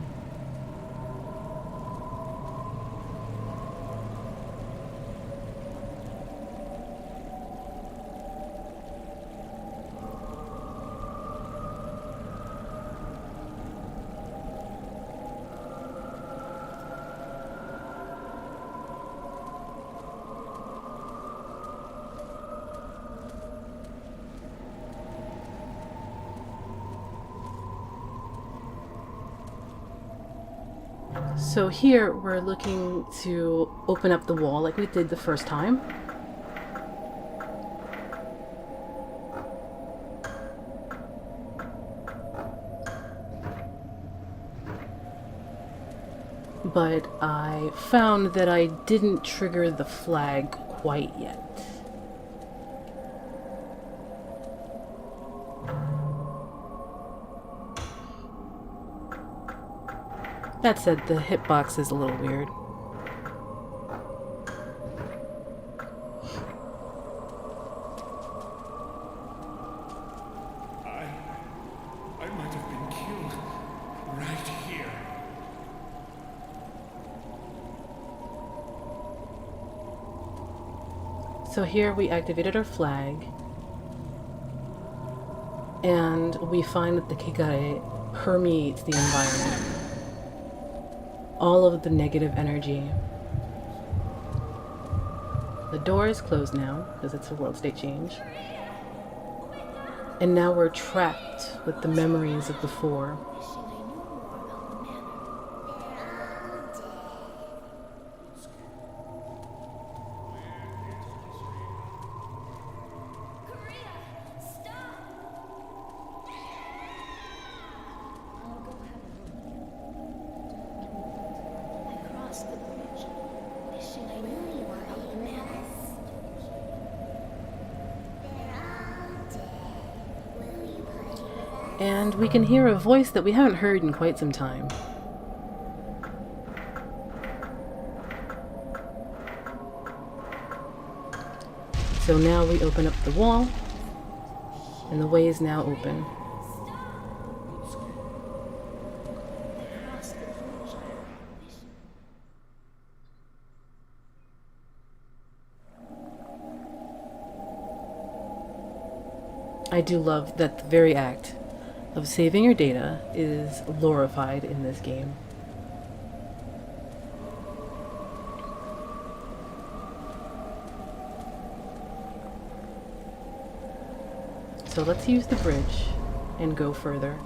So here we're looking to open up the wall like we did the first time. But I found that I didn't trigger the flag quite yet. That said, the hitbox is a little weird. I might have been killed right here. So here we activated our flag, and we find that the Kigare permeates the environment. All of the negative energy. The door is closed now, because it's a world state change. And now we're trapped with the memories of before. And we can hear a voice that we haven't heard in quite some time. So now we open up the wall, and the way is now open. I do love that the very act of saving your data is glorified in this game. So let's use the bridge and go further.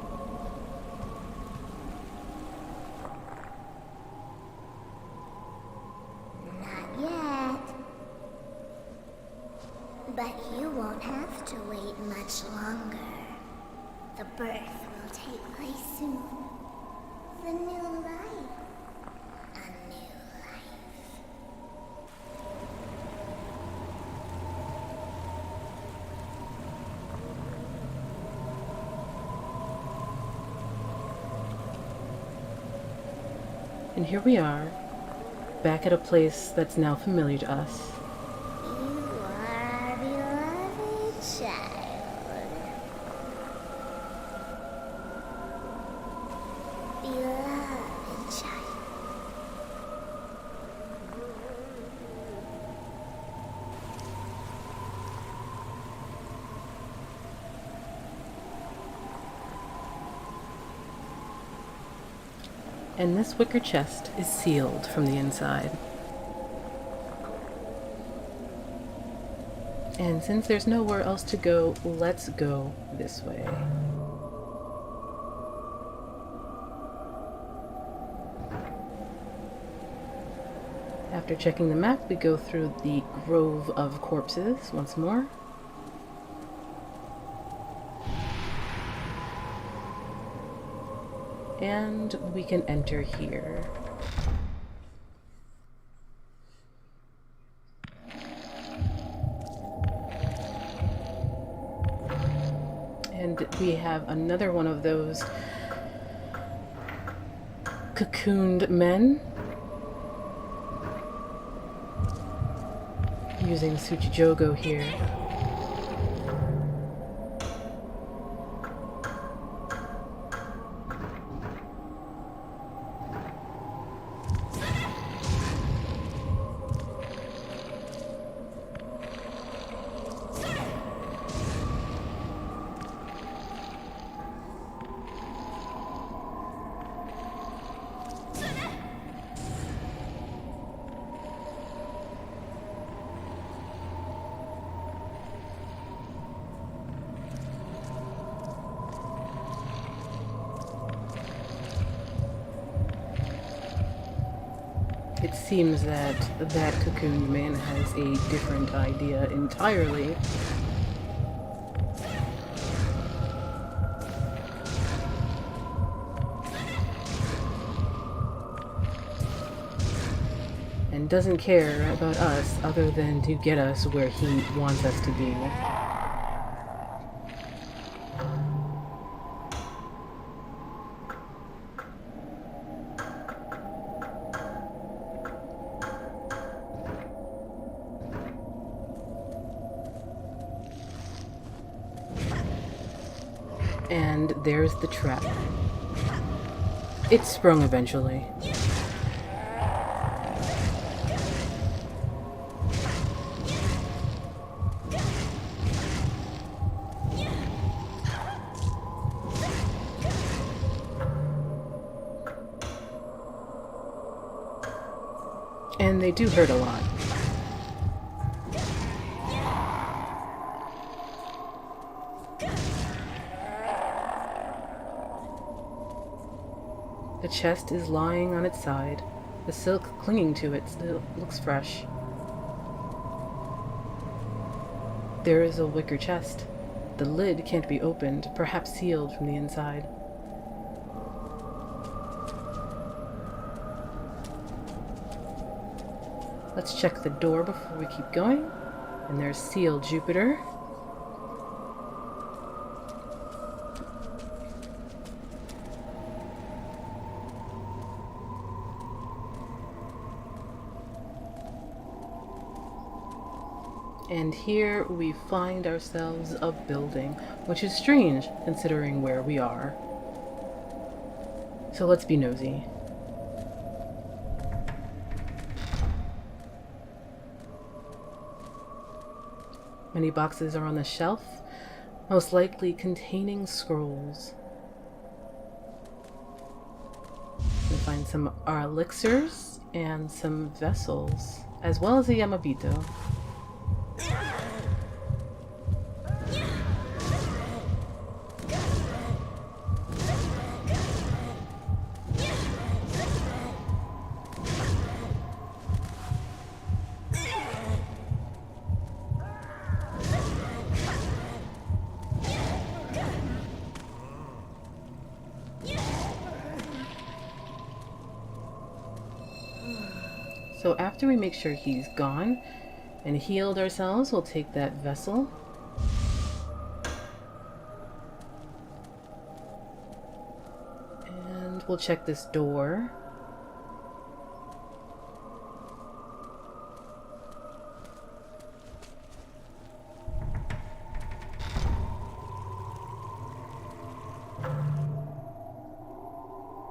Not yet. But you won't have to wait much longer. The birth will take place soon. The new life. A new life. And here we are, back at a place that's now familiar to us. You are our beloved child. Beloved child. And this wicker chest is sealed from the inside. And since there's nowhere else to go, let's go this way. After checking the map, we go through the grove of corpses once more. And we can enter here. And we have another one of those cocooned men using Tsuchijogo here. It seems that that cocooned man has a different idea entirely. And doesn't care about us other than to get us where he wants us to be. And there's the trap. It sprung eventually. And they do hurt a lot. The chest is lying on its side. The silk clinging to it still looks fresh. There is a wicker chest. The lid can't be opened, perhaps sealed from the inside. Let's check the door before we keep going. And there's Seal Jupiter. And here we find ourselves a building, which is strange considering where we are. So let's be nosy. Many boxes are on the shelf, most likely containing scrolls. We find some elixirs and some vessels, as well as a Yamabito. So after we make sure he's gone and healed ourselves, we'll take that vessel. And we'll check this door.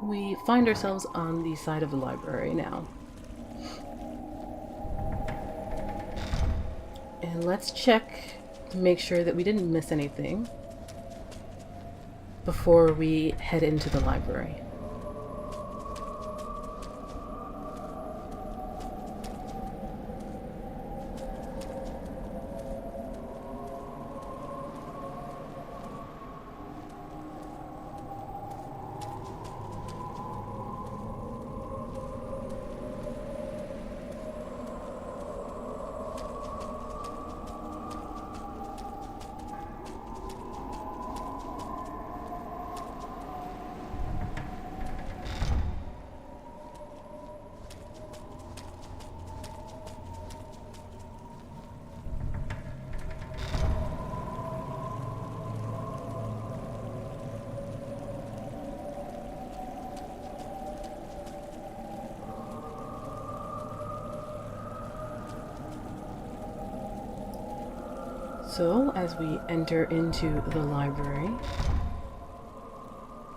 We find ourselves on the side of the library now. And let's check to make sure that we didn't miss anything before we head into the library. So, as we enter into the library,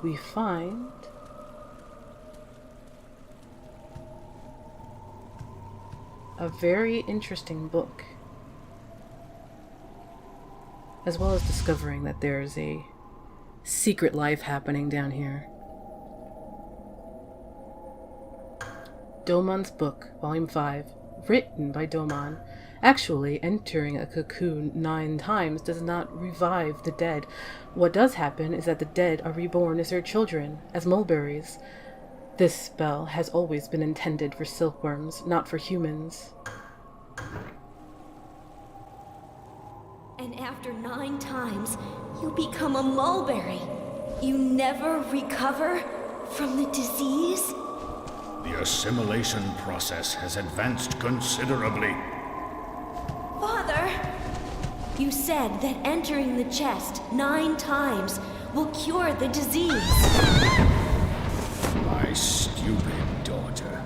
we find a very interesting book, as well as discovering that there's a secret life happening down here. Domon's Book, Volume 5, written by Domon. Actually, entering a cocoon 9 times does not revive the dead. What does happen is that the dead are reborn as their children, as mulberries. This spell has always been intended for silkworms, not for humans. And after 9 times, you become a mulberry. You never recover from the disease? The assimilation process has advanced considerably. Father! You said that entering the chest 9 times will cure the disease. My stupid daughter.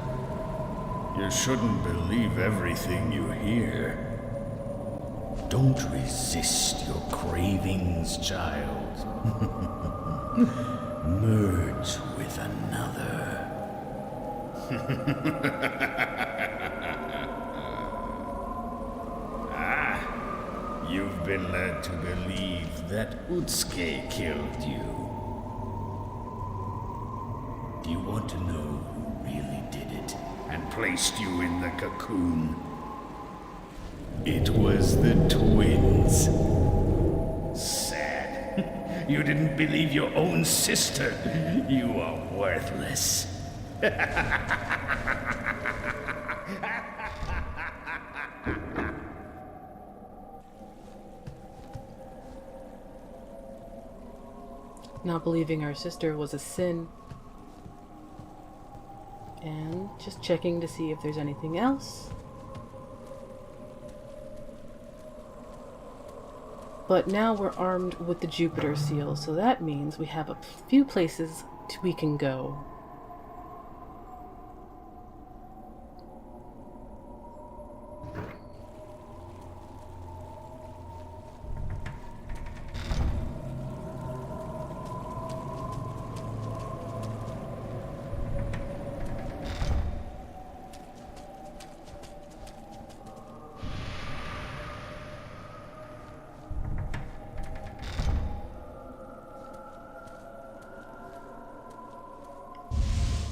You shouldn't believe everything you hear. Don't resist your cravings, child. Merge with another. You've been led to believe that Utsuke killed you. Do you want to know who really did it and placed you in the cocoon? It was the twins. Sad. You didn't believe your own sister. You are worthless. Not believing our sister was a sin. And just checking to see if there's anything else. But now we're armed with the Jupiter seal, so that means we have a few places we can go.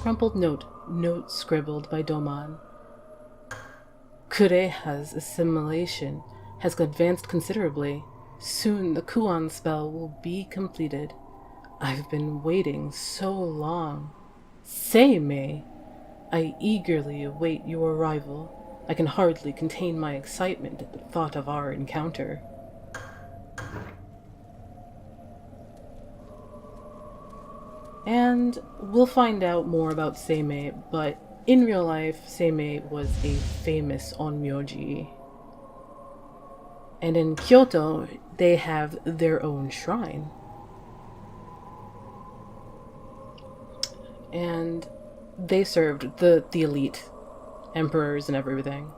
Crumpled note scribbled by Doman. Kureha's assimilation has advanced considerably. Soon the Kuon spell will be completed. I've been waiting so long. Seimei, I eagerly await your arrival. I can hardly contain my excitement at the thought of our encounter. And we'll find out more about Seimei, but in real life, Seimei was a famous onmyoji. And in Kyoto, they have their own shrine. And they served the elite, emperors and everything.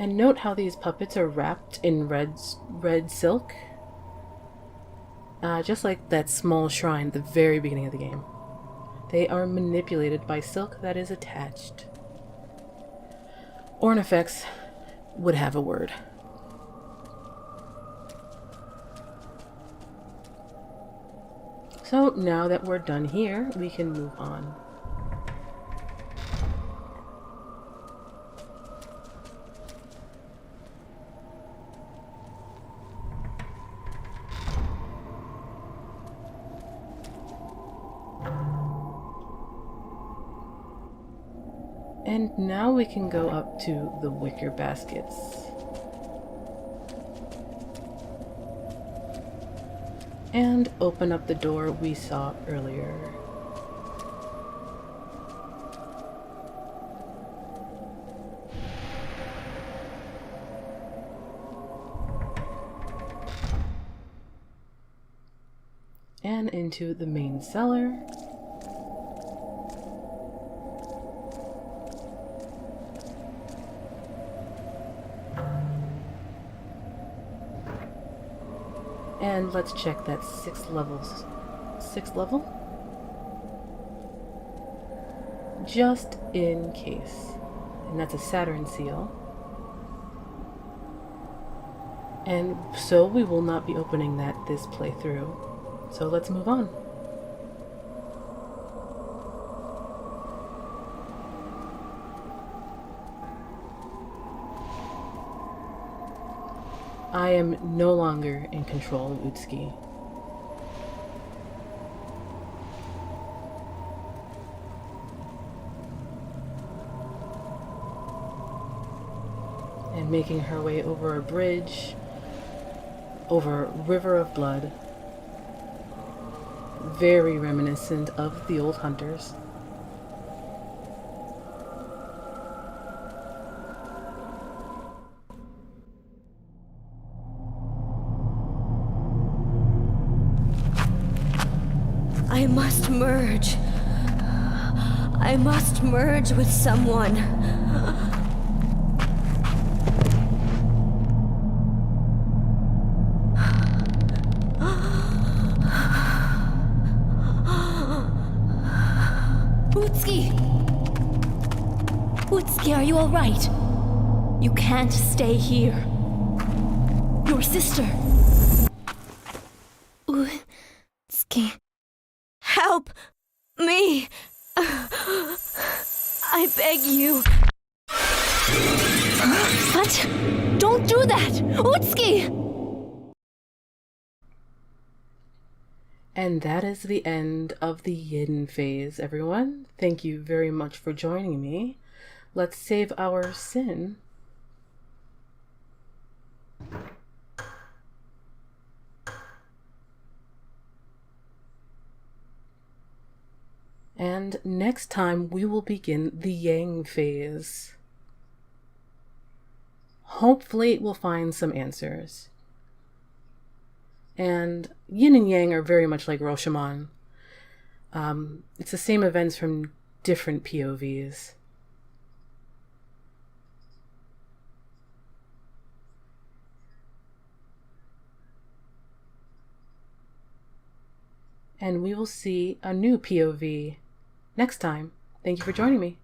And note how these puppets are wrapped in red silk. Just like that small shrine at the very beginning of the game. They are manipulated by silk that is attached. Ornifex would have a word. So now that we're done here, we can move on. And now we can go up to the wicker baskets. And open up the door we saw earlier. And into the main cellar. And let's check that sixth level? Just in case. And that's a Saturn seal. And so we will not be opening that this playthrough. So let's move on. I am no longer in control of Utsuki. And making her way over a bridge, over a river of blood, very reminiscent of the old hunters. I must merge. I must merge with someone. Utsuki! Utsuki, are you alright? You can't stay here. Your sister. Utsuki. Help me! I beg you. What? Don't do that! Utsuki! And that is the end of the yin phase, everyone. Thank you very much for joining me. Let's save our sin. And next time we will begin the yang phase. Hopefully we'll find some answers. And yin and yang are very much like Rashomon. It's the same events from different POVs. And we will see a new POV next time. Thank you for joining me.